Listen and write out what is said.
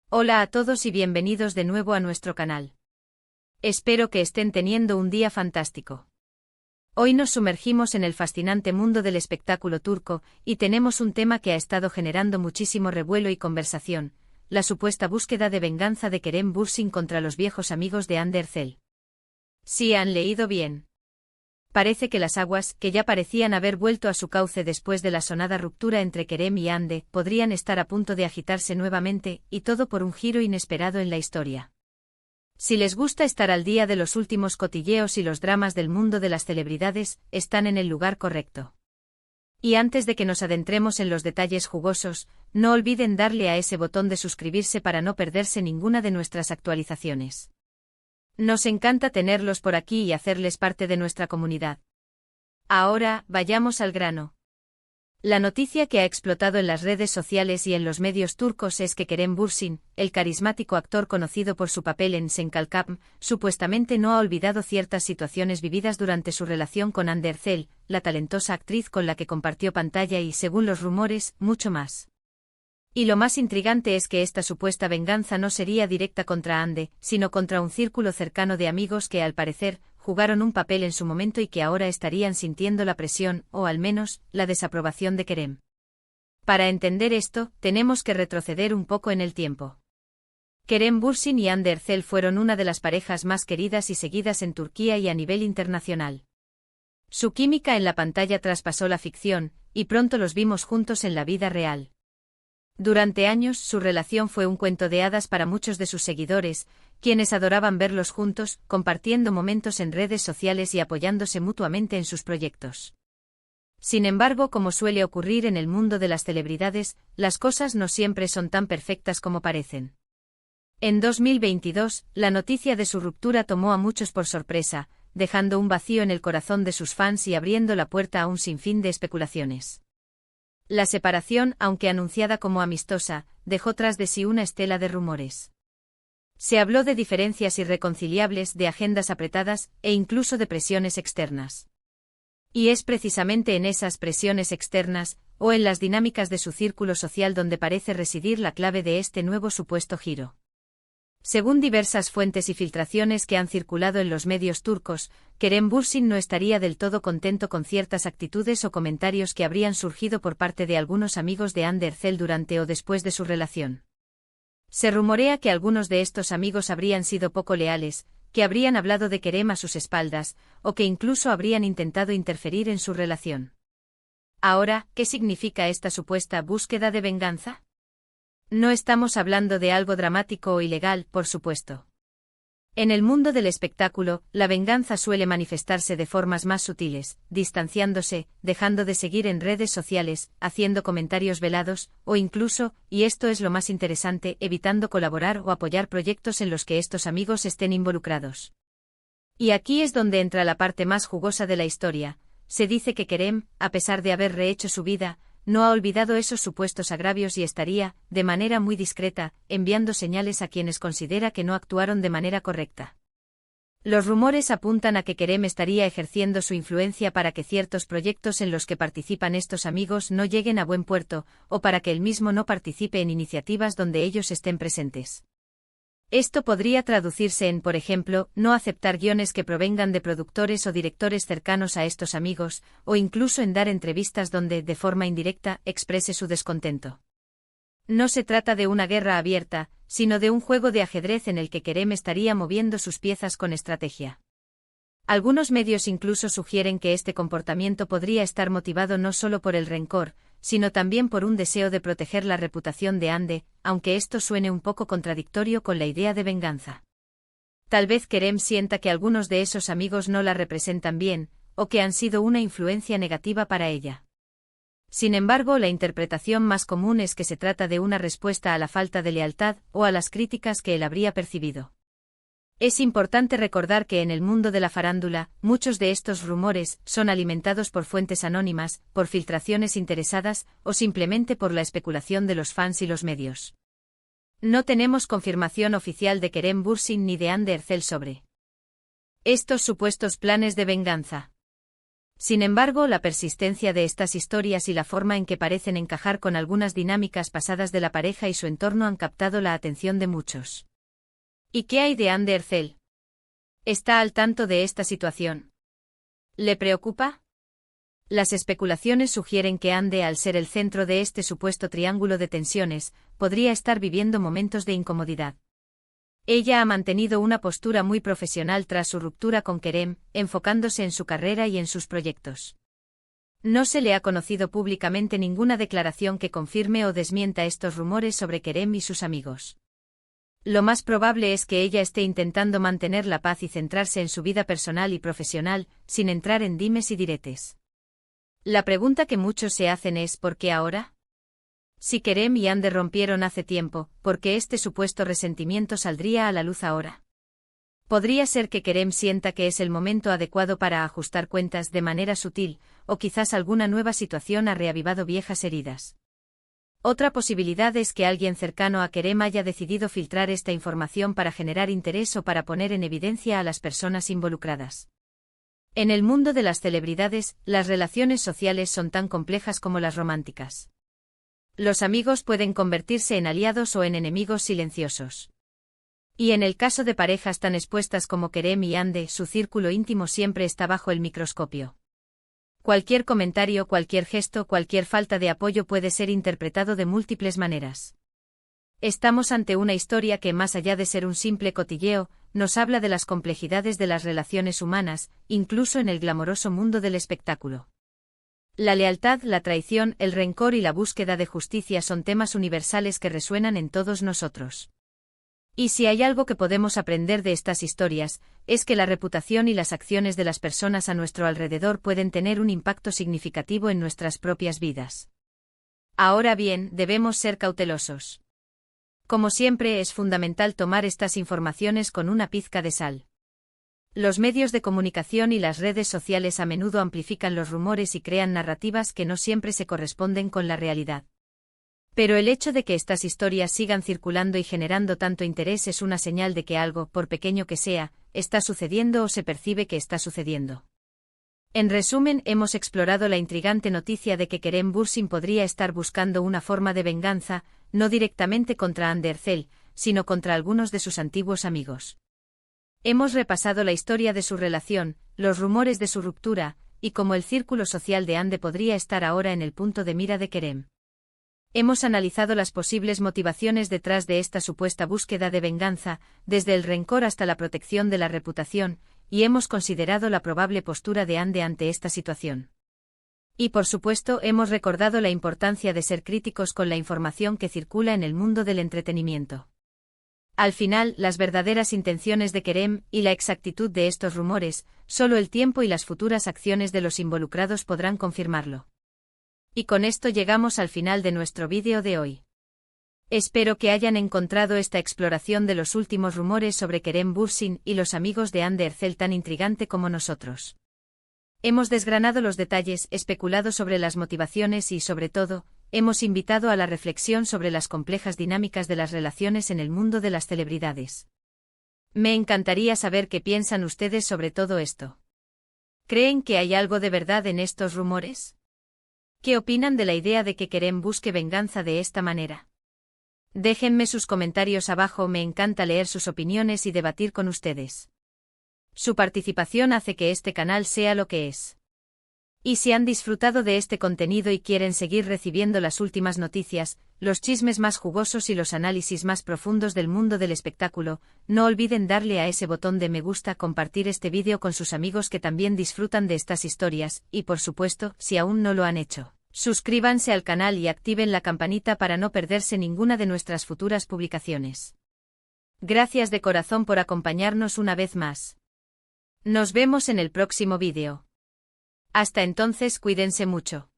Hola a todos y bienvenidos de nuevo a nuestro canal. Espero que estén teniendo un día fantástico. Hoy nos sumergimos en el fascinante mundo del espectáculo turco y tenemos un tema que ha estado generando muchísimo revuelo y conversación: la supuesta búsqueda de venganza de Kerem Bürsin contra los viejos amigos de Hande Erçel. Sí, han leído bien. Parece que las aguas, que ya parecían haber vuelto a su cauce después de la sonada ruptura entre Kerem y Hande, podrían estar a punto de agitarse nuevamente, y todo por un giro inesperado en la historia. Si les gusta estar al día de los últimos cotilleos y los dramas del mundo de las celebridades, están en el lugar correcto. Y antes de que nos adentremos en los detalles jugosos, no olviden darle a ese botón de suscribirse para no perderse ninguna de nuestras actualizaciones. Nos encanta tenerlos por aquí y hacerles parte de nuestra comunidad. Ahora, vayamos al grano. La noticia que ha explotado en las redes sociales y en los medios turcos es que Kerem Bürsin, el carismático actor conocido por su papel en Sen Kalkam, supuestamente no ha olvidado ciertas situaciones vividas durante su relación con Hande Erçel, la talentosa actriz con la que compartió pantalla y, según los rumores, mucho más. Y lo más intrigante es que esta supuesta venganza no sería directa contra Hande, sino contra un círculo cercano de amigos que, al parecer, jugaron un papel en su momento y que ahora estarían sintiendo la presión, o al menos, la desaprobación de Kerem. Para entender esto, tenemos que retroceder un poco en el tiempo. Kerem Bürsin y Hande Erçel fueron una de las parejas más queridas y seguidas en Turquía y a nivel internacional. Su química en la pantalla traspasó la ficción, y pronto los vimos juntos en la vida real. Durante años su relación fue un cuento de hadas para muchos de sus seguidores, quienes adoraban verlos juntos, compartiendo momentos en redes sociales y apoyándose mutuamente en sus proyectos. Sin embargo, como suele ocurrir en el mundo de las celebridades, las cosas no siempre son tan perfectas como parecen. En 2022, la noticia de su ruptura tomó a muchos por sorpresa, dejando un vacío en el corazón de sus fans y abriendo la puerta a un sinfín de especulaciones. La separación, aunque anunciada como amistosa, dejó tras de sí una estela de rumores. Se habló de diferencias irreconciliables, de agendas apretadas, e incluso de presiones externas. Y es precisamente en esas presiones externas, o en las dinámicas de su círculo social donde parece residir la clave de este nuevo supuesto giro. Según diversas fuentes y filtraciones que han circulado en los medios turcos, Kerem Bürsin no estaría del todo contento con ciertas actitudes o comentarios que habrían surgido por parte de algunos amigos de Hande Erçel durante o después de su relación. Se rumorea que algunos de estos amigos habrían sido poco leales, que habrían hablado de Kerem a sus espaldas, o que incluso habrían intentado interferir en su relación. Ahora, ¿qué significa esta supuesta búsqueda de venganza? No estamos hablando de algo dramático o ilegal, por supuesto. En el mundo del espectáculo, la venganza suele manifestarse de formas más sutiles, distanciándose, dejando de seguir en redes sociales, haciendo comentarios velados, o incluso, y esto es lo más interesante, evitando colaborar o apoyar proyectos en los que estos amigos estén involucrados. Y aquí es donde entra la parte más jugosa de la historia. Se dice que Kerem, a pesar de haber rehecho su vida, no ha olvidado esos supuestos agravios y estaría, de manera muy discreta, enviando señales a quienes considera que no actuaron de manera correcta. Los rumores apuntan a que Kerem estaría ejerciendo su influencia para que ciertos proyectos en los que participan estos amigos no lleguen a buen puerto, o para que él mismo no participe en iniciativas donde ellos estén presentes. Esto podría traducirse en, por ejemplo, no aceptar guiones que provengan de productores o directores cercanos a estos amigos, o incluso en dar entrevistas donde, de forma indirecta, exprese su descontento. No se trata de una guerra abierta, sino de un juego de ajedrez en el que Kerem estaría moviendo sus piezas con estrategia. Algunos medios incluso sugieren que este comportamiento podría estar motivado no solo por el rencor, sino también por un deseo de proteger la reputación de Hande, aunque esto suene un poco contradictorio con la idea de venganza. Tal vez Kerem sienta que algunos de esos amigos no la representan bien, o que han sido una influencia negativa para ella. Sin embargo, la interpretación más común es que se trata de una respuesta a la falta de lealtad o a las críticas que él habría percibido. Es importante recordar que en el mundo de la farándula, muchos de estos rumores son alimentados por fuentes anónimas, por filtraciones interesadas, o simplemente por la especulación de los fans y los medios. No tenemos confirmación oficial de Kerem Bürsin ni de Hande Erçel sobre estos supuestos planes de venganza. Sin embargo, la persistencia de estas historias y la forma en que parecen encajar con algunas dinámicas pasadas de la pareja y su entorno han captado la atención de muchos. ¿Y qué hay de Anne Ercel? ¿Está al tanto de esta situación? ¿Le preocupa? Las especulaciones sugieren que Anne, al ser el centro de este supuesto triángulo de tensiones, podría estar viviendo momentos de incomodidad. Ella ha mantenido una postura muy profesional tras su ruptura con Kerem, enfocándose en su carrera y en sus proyectos. No se le ha conocido públicamente ninguna declaración que confirme o desmienta estos rumores sobre Kerem y sus amigos. Lo más probable es que ella esté intentando mantener la paz y centrarse en su vida personal y profesional, sin entrar en dimes y diretes. La pregunta que muchos se hacen es ¿por qué ahora? Si Kerem y Anne rompieron hace tiempo, ¿por qué este supuesto resentimiento saldría a la luz ahora? Podría ser que Kerem sienta que es el momento adecuado para ajustar cuentas de manera sutil, o quizás alguna nueva situación ha reavivado viejas heridas. Otra posibilidad es que alguien cercano a Kerem haya decidido filtrar esta información para generar interés o para poner en evidencia a las personas involucradas. En el mundo de las celebridades, las relaciones sociales son tan complejas como las románticas. Los amigos pueden convertirse en aliados o en enemigos silenciosos. Y en el caso de parejas tan expuestas como Kerem y Anne, su círculo íntimo siempre está bajo el microscopio. Cualquier comentario, cualquier gesto, cualquier falta de apoyo puede ser interpretado de múltiples maneras. Estamos ante una historia que, más allá de ser un simple cotilleo, nos habla de las complejidades de las relaciones humanas, incluso en el glamoroso mundo del espectáculo. La lealtad, la traición, el rencor y la búsqueda de justicia son temas universales que resuenan en todos nosotros. Y si hay algo que podemos aprender de estas historias, es que la reputación y las acciones de las personas a nuestro alrededor pueden tener un impacto significativo en nuestras propias vidas. Ahora bien, debemos ser cautelosos. Como siempre, es fundamental tomar estas informaciones con una pizca de sal. Los medios de comunicación y las redes sociales a menudo amplifican los rumores y crean narrativas que no siempre se corresponden con la realidad. Pero el hecho de que estas historias sigan circulando y generando tanto interés es una señal de que algo, por pequeño que sea, está sucediendo o se percibe que está sucediendo. En resumen, hemos explorado la intrigante noticia de que Kerem Bürsin podría estar buscando una forma de venganza, no directamente contra Anne Ercel, sino contra algunos de sus antiguos amigos. Hemos repasado la historia de su relación, los rumores de su ruptura, y cómo el círculo social de Anne podría estar ahora en el punto de mira de Kerem. Hemos analizado las posibles motivaciones detrás de esta supuesta búsqueda de venganza, desde el rencor hasta la protección de la reputación, y hemos considerado la probable postura de Anne ante esta situación. Y por supuesto, hemos recordado la importancia de ser críticos con la información que circula en el mundo del entretenimiento. Al final, las verdaderas intenciones de Kerem y la exactitud de estos rumores, solo el tiempo y las futuras acciones de los involucrados podrán confirmarlo. Y con esto llegamos al final de nuestro vídeo de hoy. Espero que hayan encontrado esta exploración de los últimos rumores sobre Kerem Bürsin y los amigos de Anne Ercel tan intrigante como nosotros. Hemos desgranado los detalles, especulado sobre las motivaciones y, sobre todo, hemos invitado a la reflexión sobre las complejas dinámicas de las relaciones en el mundo de las celebridades. Me encantaría saber qué piensan ustedes sobre todo esto. ¿Creen que hay algo de verdad en estos rumores? ¿Qué opinan de la idea de que Kerem busque venganza de esta manera? Déjenme sus comentarios abajo, me encanta leer sus opiniones y debatir con ustedes. Su participación hace que este canal sea lo que es. Y si han disfrutado de este contenido y quieren seguir recibiendo las últimas noticias, los chismes más jugosos y los análisis más profundos del mundo del espectáculo, no olviden darle a ese botón de me gusta, compartir este vídeo con sus amigos que también disfrutan de estas historias, y por supuesto, si aún no lo han hecho, suscríbanse al canal y activen la campanita para no perderse ninguna de nuestras futuras publicaciones. Gracias de corazón por acompañarnos una vez más. Nos vemos en el próximo vídeo. Hasta entonces, cuídense mucho.